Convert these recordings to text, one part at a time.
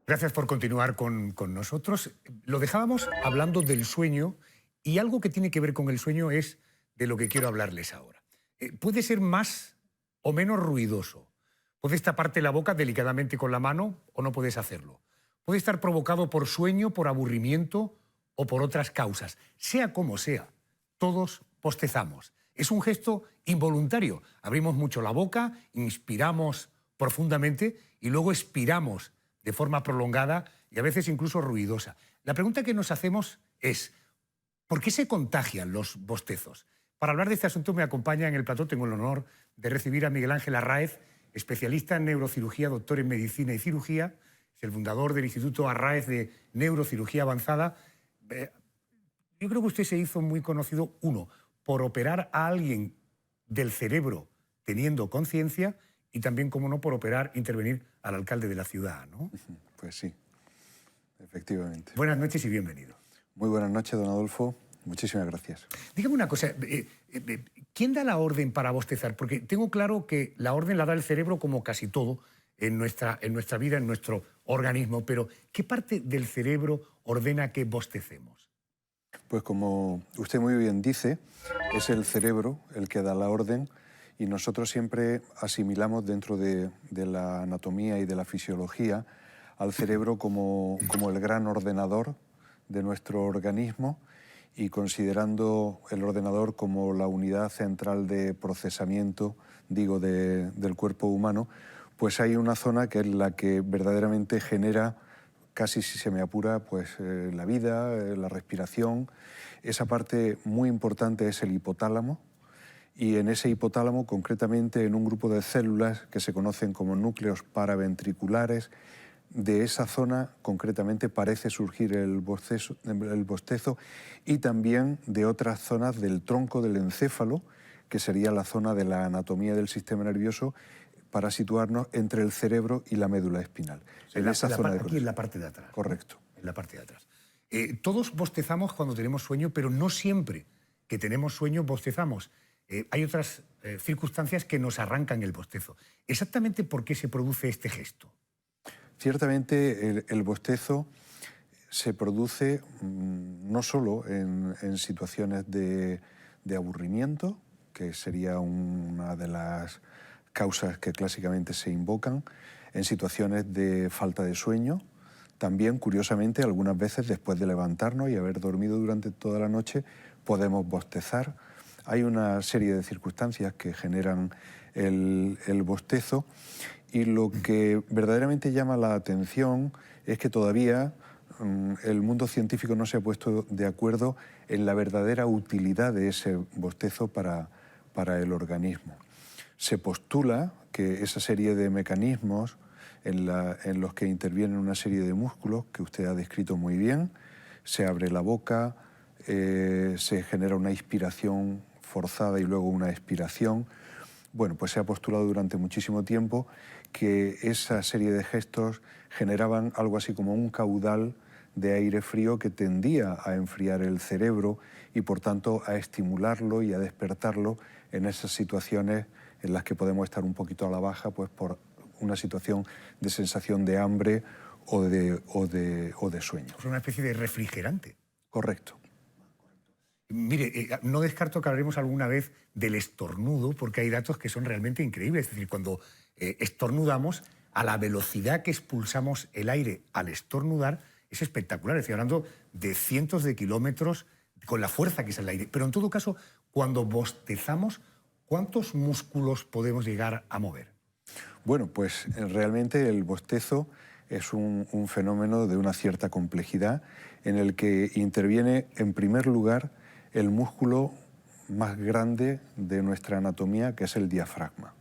Gracias por continuar con nosotros. Lo dejábamos hablando del sueño y algo que tiene que ver con el sueño es de lo que quiero hablarles ahora. Puede ser más o menos ruidoso. Puedes taparte la boca delicadamente con la mano o no puedes hacerlo. Puede estar provocado por sueño, por aburrimiento o por otras causas. Sea como sea, todos bostezamos. Es un gesto involuntario. Abrimos mucho la boca, inspiramos profundamente y luego expiramos de forma prolongada y a veces incluso ruidosa. La pregunta que nos hacemos es, ¿por qué se contagian los bostezos? Para hablar de este asunto me acompaña en el plató, tengo el honor de recibir a Miguel Ángel Arráez, especialista en neurocirugía, doctor en medicina y cirugía, es el fundador del Instituto Arráez de Neurocirugía Avanzada. Yo creo que usted se hizo muy conocido, uno, por operar a alguien del cerebro teniendo conciencia y también, como no, por operar, intervenir al alcalde de la ciudad, ¿no? Pues sí, efectivamente. Buenas noches y bienvenido. Muy buenas noches, don Adolfo. Muchísimas gracias. Dígame una cosa, ¿quién da la orden para bostezar? Porque tengo claro que la orden la da el cerebro como casi todo en nuestra vida, en nuestro organismo, pero ¿qué parte del cerebro ordena que bostecemos? Pues como usted muy bien dice, es el cerebro el que da la orden y nosotros siempre asimilamos dentro de la anatomía y de la fisiología al cerebro como el gran ordenador de nuestro organismo y considerando el ordenador como la unidad central de procesamiento, digo, del cuerpo humano, pues hay una zona que es la que verdaderamente genera, casi si se me apura, pues la vida, la respiración. Esa parte muy importante es el hipotálamo, y en ese hipotálamo, concretamente en un grupo de células que se conocen como núcleos paraventriculares, de esa zona concretamente parece surgir el bostezo y también de otras zonas del tronco del encéfalo, que sería la zona de la anatomía del sistema nervioso, para situarnos entre el cerebro y la médula espinal. En esa zona aquí en la parte de atrás. Correcto. ¿No? En la parte de atrás. Todos bostezamos cuando tenemos sueño, pero no siempre que tenemos sueño bostezamos. Hay otras circunstancias que nos arrancan el bostezo. ¿Exactamente por qué se produce este gesto? Ciertamente el bostezo se produce no solo en situaciones de aburrimiento, que sería una de las causas que clásicamente se invocan, en situaciones de falta de sueño, también, curiosamente, algunas veces después de levantarnos y haber dormido durante toda la noche, podemos bostezar. Hay una serie de circunstancias que generan el bostezo y lo que verdaderamente llama la atención es que todavía el mundo científico no se ha puesto de acuerdo en la verdadera utilidad de ese bostezo para el organismo. Se postula que esa serie de mecanismos en los que intervienen una serie de músculos que usted ha descrito muy bien, se abre la boca, se genera una inspiración forzada y luego una expiración. Bueno, pues se ha postulado durante muchísimo tiempo que esa serie de gestos generaban algo así como un caudal de aire frío que tendía a enfriar el cerebro y por tanto a estimularlo y a despertarlo en esas situaciones en las que podemos estar un poquito a la baja, pues por una situación de sensación de hambre o de sueño. Es una especie de refrigerante. Correcto. Mire, no descarto que hablaremos alguna vez del estornudo, porque hay datos que son realmente increíbles. Es decir, cuando estornudamos, a la velocidad que expulsamos el aire al estornudar, es espectacular. Estoy hablando de cientos de kilómetros con la fuerza que es el aire. Pero en todo caso, cuando bostezamos, ¿cuántos músculos podemos llegar a mover? Bueno, pues realmente el bostezo es un fenómeno de una cierta complejidad en el que interviene en primer lugar el músculo más grande de nuestra anatomía, que es el diafragma.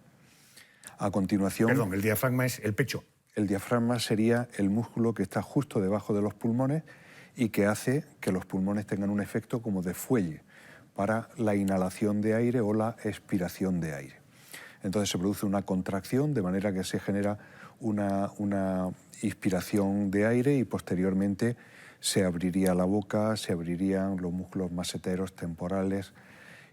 A continuación... Perdón, el diafragma es el pecho. El diafragma sería el músculo que está justo debajo de los pulmones y que hace que los pulmones tengan un efecto como de fuelle para la inhalación de aire o la expiración de aire. Entonces se produce una contracción de manera que se genera una inspiración de aire y posteriormente se abriría la boca, se abrirían los músculos maseteros temporales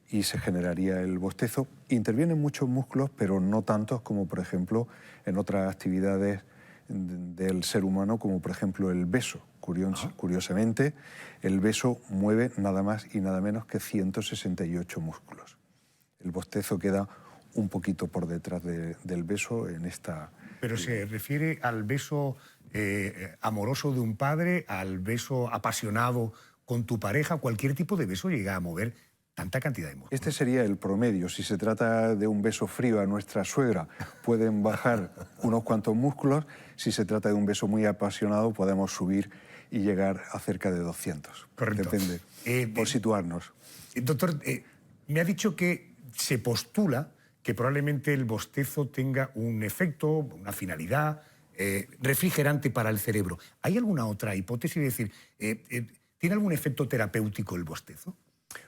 y se generaría el bostezo. Intervienen muchos músculos, pero no tantos como, por ejemplo, en otras actividades del ser humano, como por ejemplo el beso. Curiosamente, el beso mueve nada más y nada menos que 168 músculos. El bostezo queda un poquito por detrás del beso en esta... ¿Pero se refiere al beso amoroso de un padre, al beso apasionado con tu pareja? Cualquier tipo de beso llega a mover tanta cantidad de músculos. Este sería el promedio. Si se trata de un beso frío a nuestra suegra, pueden bajar unos cuantos músculos. Si se trata de un beso muy apasionado, podemos subir y llegar a cerca de 200. Correcto. Depende, por situarnos. Doctor, me ha dicho que se postula que probablemente el bostezo tenga un efecto, una finalidad refrigerante para el cerebro. ¿Hay alguna otra hipótesis? Es decir, ¿tiene algún efecto terapéutico el bostezo?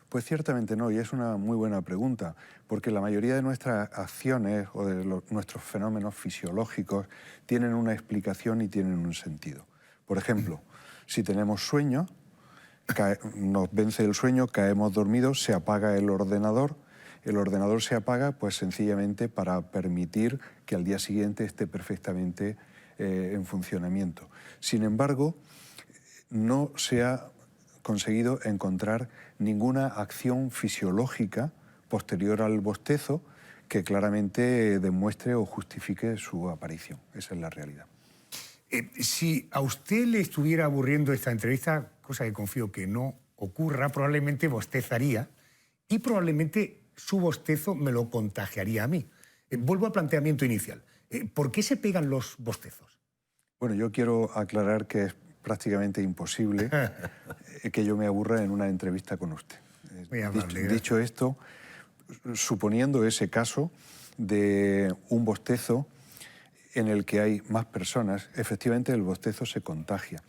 Pues ciertamente no, y es una muy buena pregunta, porque la mayoría de nuestras acciones o de nuestros fenómenos fisiológicos tienen una explicación y tienen un sentido. Por ejemplo, si tenemos sueño, nos vence el sueño, caemos dormidos, se apaga el ordenador se apaga pues sencillamente para permitir que al día siguiente esté perfectamente en funcionamiento. Sin embargo, no se ha conseguido encontrar ninguna acción fisiológica posterior al bostezo que claramente demuestre o justifique su aparición. Esa es la realidad. Si a usted le estuviera aburriendo esta entrevista, cosa que confío que no ocurra, probablemente bostezaría y probablemente su bostezo me lo contagiaría a mí. Vuelvo al planteamiento inicial. ¿Por qué se pegan los bostezos? Bueno, yo quiero aclarar que es prácticamente imposible que yo me aburra en una entrevista con usted. Muy amable, dicho esto, suponiendo ese caso de un bostezo en el que hay más personas, efectivamente el bostezo se contagia.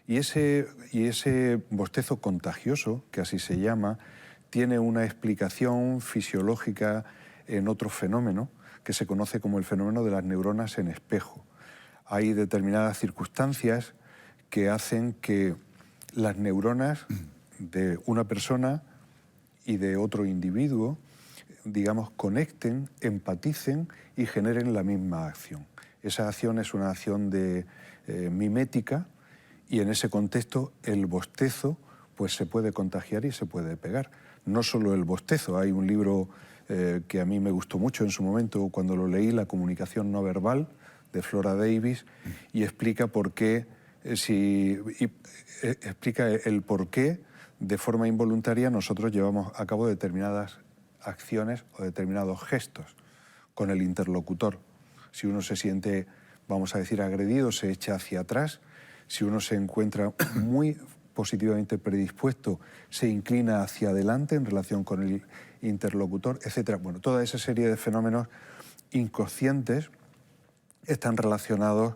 Y ese bostezo contagioso, que así se llama, tiene una explicación fisiológica en otro fenómeno que se conoce como el fenómeno de las neuronas en espejo. Hay determinadas circunstancias que hacen que las neuronas de una persona y de otro individuo, digamos, conecten, empaticen y generen la misma acción. Esa acción es una acción mimética y en ese contexto el bostezo pues, se puede contagiar y se puede pegar. No solo el bostezo, hay un libro que a mí me gustó mucho en su momento cuando lo leí, La comunicación no verbal, de Flora Davis, y explica por qué, explica el por qué de forma involuntaria nosotros llevamos a cabo determinadas acciones o determinados gestos con el interlocutor. Si uno se siente, vamos a decir, agredido, se echa hacia atrás. Si uno se encuentra muy positivamente predispuesto, se inclina hacia adelante en relación con el interlocutor, etc. Bueno, toda esa serie de fenómenos inconscientes están relacionados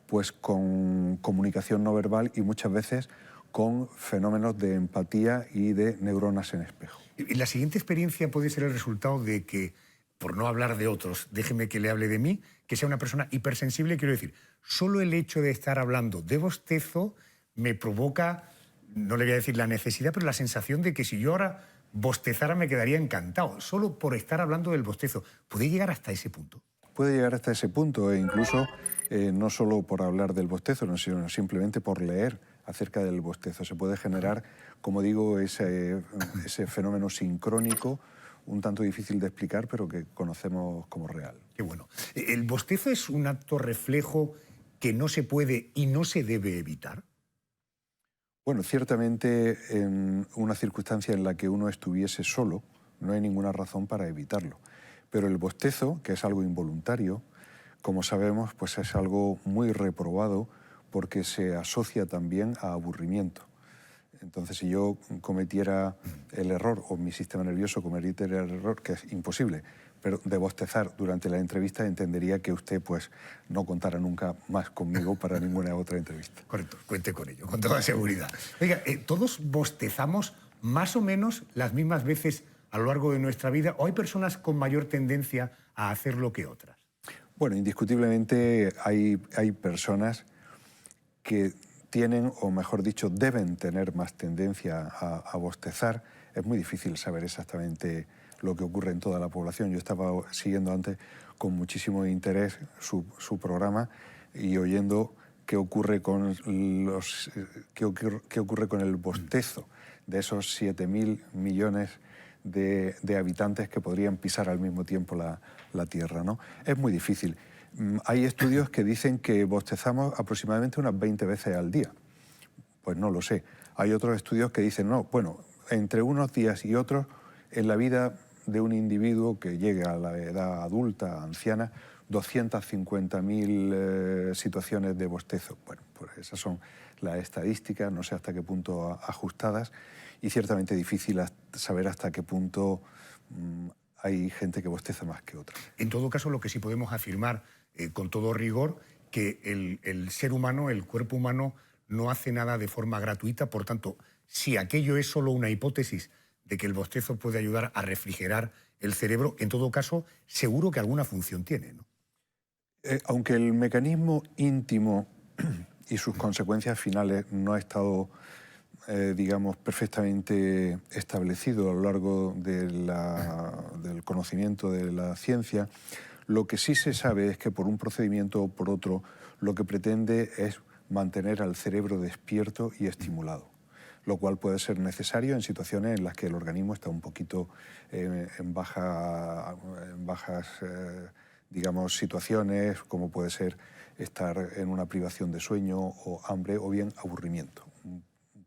pues, con comunicación no verbal y muchas veces con fenómenos de empatía y de neuronas en espejo. La siguiente experiencia puede ser el resultado de que, por no hablar de otros, déjeme que le hable de mí, que sea una persona hipersensible. Quiero decir, solo el hecho de estar hablando de bostezo me provoca, no le voy a decir la necesidad, pero la sensación de que si yo ahora bostezara me quedaría encantado, solo por estar hablando del bostezo. ¿Puede llegar hasta ese punto? Puede llegar hasta ese punto e incluso no solo por hablar del bostezo, sino simplemente por leer acerca del bostezo. Se puede generar, como digo, ese fenómeno sincrónico, un tanto difícil de explicar, pero que conocemos como real. Qué bueno. ¿El bostezo es un acto reflejo que no se puede y no se debe evitar? Bueno, ciertamente en una circunstancia en la que uno estuviese solo, no hay ninguna razón para evitarlo. Pero el bostezo, que es algo involuntario, como sabemos, pues es algo muy reprobado porque se asocia también a aburrimiento. Entonces, si yo cometiera el error, o mi sistema nervioso cometiera el error, que es imposible, pero de bostezar durante la entrevista, entendería que usted pues, no contara nunca más conmigo para ninguna otra entrevista. Correcto, cuente con ello, con toda seguridad. Oiga, ¿todos bostezamos más o menos las mismas veces a lo largo de nuestra vida, o hay personas con mayor tendencia a hacerlo que otras? Bueno, indiscutiblemente hay personas que tienen, o mejor dicho, deben tener más tendencia a bostezar. Es muy difícil saber exactamente lo que ocurre en toda la población. Yo estaba siguiendo antes con muchísimo interés su programa. y oyendo qué ocurre con qué ocurre con el bostezo de esos 7.000 millones de habitantes que podrían pisar al mismo tiempo la Tierra, ¿no? Es muy difícil. Hay estudios que dicen que bostezamos aproximadamente unas 20 veces al día. Pues no lo sé. Hay otros estudios que dicen, no, bueno, entre unos días y otros, en la vida de un individuo que llegue a la edad adulta, anciana, 250.000 situaciones de bostezo. Bueno, pues esas son las estadísticas, no sé hasta qué punto ajustadas, y ciertamente difícil saber hasta qué punto hay gente que bosteza más que otra. En todo caso, lo que sí podemos afirmar con todo rigor, que el ser humano, el cuerpo humano, no hace nada de forma gratuita. Por tanto, si aquello es solo una hipótesis de que el bostezo puede ayudar a refrigerar el cerebro, en todo caso, seguro que alguna función tiene, ¿no? Aunque el mecanismo íntimo y sus consecuencias finales no ha estado, digamos, perfectamente establecido a lo largo del conocimiento de la ciencia, lo que sí se sabe es que por un procedimiento o por otro, lo que pretende es mantener al cerebro despierto y estimulado, lo cual puede ser necesario en situaciones en las que el organismo está un poquito en bajas, digamos, situaciones, como puede ser estar en una privación de sueño o hambre o bien aburrimiento. Un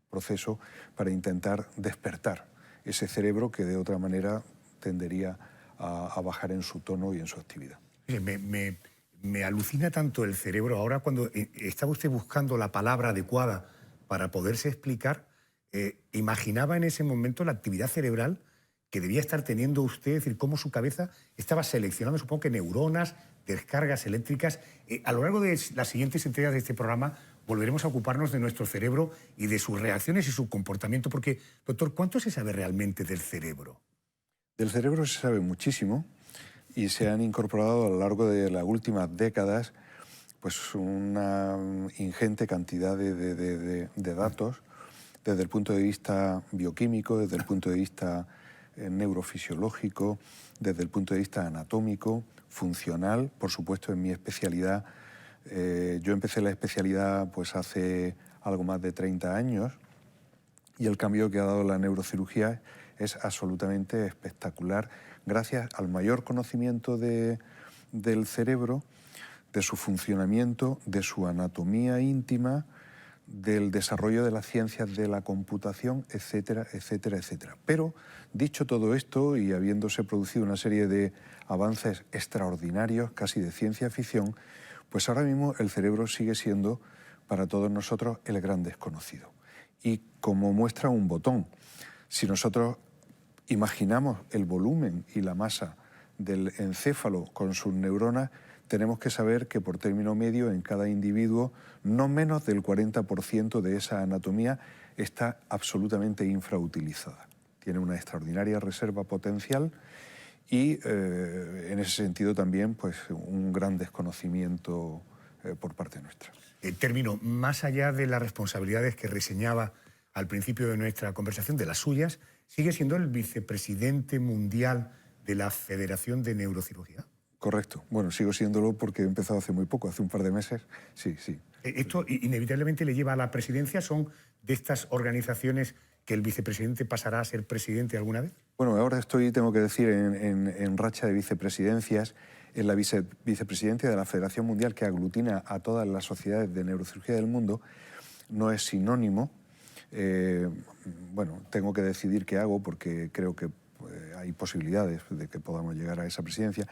proceso para intentar despertar ese cerebro que de otra manera tendería a bajar en su tono y en su actividad. Me alucina tanto el cerebro. Ahora, cuando estaba usted buscando la palabra adecuada para poderse explicar, imaginaba en ese momento la actividad cerebral que debía estar teniendo usted, es decir, cómo su cabeza estaba seleccionando, supongo que neuronas, descargas eléctricas. A lo largo de las siguientes entregas de este programa volveremos a ocuparnos de nuestro cerebro y de sus reacciones y su comportamiento, porque, doctor, ¿cuánto se sabe realmente del cerebro? Del cerebro se sabe muchísimo y se han incorporado a lo largo de las últimas décadas pues una ingente cantidad de datos desde el punto de vista bioquímico, desde el punto de vista neurofisiológico, desde el punto de vista anatómico, funcional. Por supuesto, en mi especialidad, yo empecé la especialidad pues hace algo más de 30 años y el cambio que ha dado la neurocirugía es absolutamente espectacular gracias al mayor conocimiento del cerebro, de su funcionamiento, de su anatomía íntima, del desarrollo de las ciencias de la computación, etcétera, etcétera, etcétera. Pero, dicho todo esto y habiéndose producido una serie de avances extraordinarios, casi de ciencia ficción, pues ahora mismo el cerebro sigue siendo para todos nosotros el gran desconocido. Y como muestra un botón, si nosotros imaginamos el volumen y la masa del encéfalo con sus neuronas, tenemos que saber que por término medio en cada individuo no menos del 40% de esa anatomía está absolutamente infrautilizada. Tiene una extraordinaria reserva potencial y en ese sentido también pues, un gran desconocimiento por parte nuestra. Termino, más allá de las responsabilidades que reseñaba al principio de nuestra conversación, de las suyas, ¿sigue siendo el vicepresidente mundial de la Federación de Neurocirugía? Correcto. Bueno, sigo siéndolo porque he empezado hace muy poco, hace un par de meses. Sí, sí. ¿Esto inevitablemente le lleva a la presidencia? ¿Son de estas organizaciones que el vicepresidente pasará a ser presidente alguna vez? Bueno, ahora estoy, tengo que decir, en racha de vicepresidencias, en la vicepresidencia de la Federación Mundial que aglutina a todas las sociedades de neurocirugía del mundo. No es sinónimo. Bueno, tengo que decidir qué hago porque creo que hay posibilidades de que podamos llegar a esa presidencia.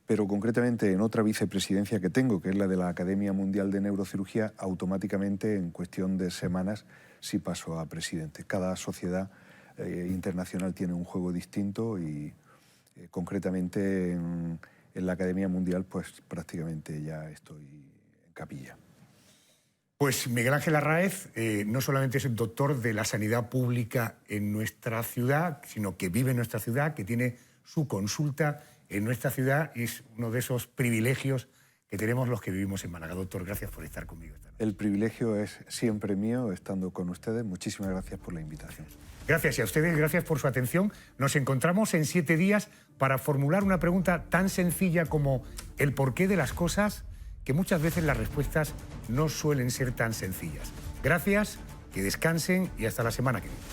Pero concretamente en otra vicepresidencia que tengo, que es la de la Academia Mundial de Neurocirugía, automáticamente en cuestión de semanas sí paso a presidente. Cada sociedad internacional tiene un juego distinto y concretamente en la Academia Mundial pues prácticamente ya estoy en capilla. Pues Miguel Ángel Arráez no solamente es el doctor de la sanidad pública en nuestra ciudad, sino que vive en nuestra ciudad, que tiene su consulta en nuestra ciudad, y es uno de esos privilegios que tenemos los que vivimos en Málaga. Doctor, gracias por estar conmigo esta noche. El privilegio es siempre mío estando con ustedes. Muchísimas gracias por la invitación. Gracias, y a ustedes gracias por su atención. Nos encontramos en 7 días para formular una pregunta tan sencilla como el porqué de las cosas que muchas veces las respuestas no suelen ser tan sencillas. Gracias, que descansen y hasta la semana que viene.